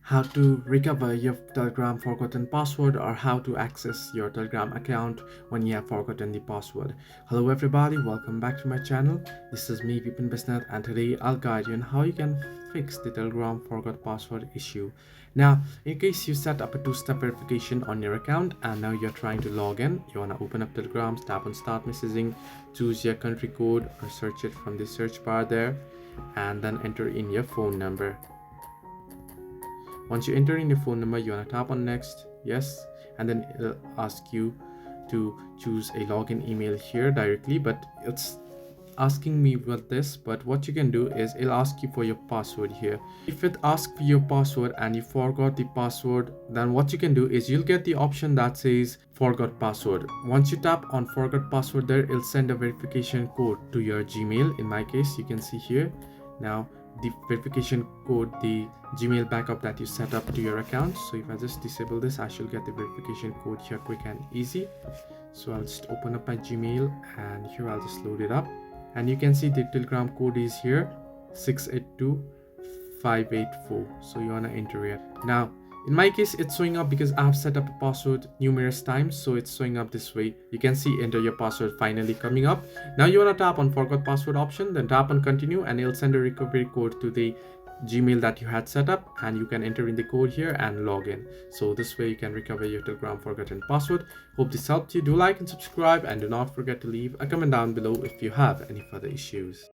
how to recover your Telegram forgotten password or how to access your Telegram account when you have forgotten the password. Hello everybody, welcome back to my channel. This is me Vipin Bisnath, and today I'll guide you on how you can fix the Telegram forgot password issue. Now, in case you set up a two-step verification on your account and now you're trying to log in, you want to open up Telegram, tap on start messaging, choose your country code or search it from the search bar there, and then enter in your phone number. Once you enter in your phone number, you want to tap on next, yes, and then it'll ask you to choose a login email here directly, but it's asking me with this. But what you can do is it'll ask you for your password here. If it asks for your password and you forgot the password, then what you can do is you'll get the option that says forgot password. Once you tap on forgot password there, it'll send a verification code to your Gmail. In my case, you can see here now the verification code, the Gmail backup that you set up to your account. So if I just disable this, I should get the verification code here quick and easy. So I'll just open up my Gmail and here I'll just load it up, and you can see the Telegram code is here 682584. So you want to enter it. Now in my case, it's showing up because I've set up a password numerous times, so it's showing up this way. You can see enter your password finally coming up. Now you want to tap on forgot password option, then tap on continue, and it'll send a recovery code to the Gmail that you had set up, and you can enter in the code here and log in. So this way you can recover your Telegram forgotten password. Hope this helped you. Do like and subscribe, and do not forget to leave a comment down below if you have any further issues.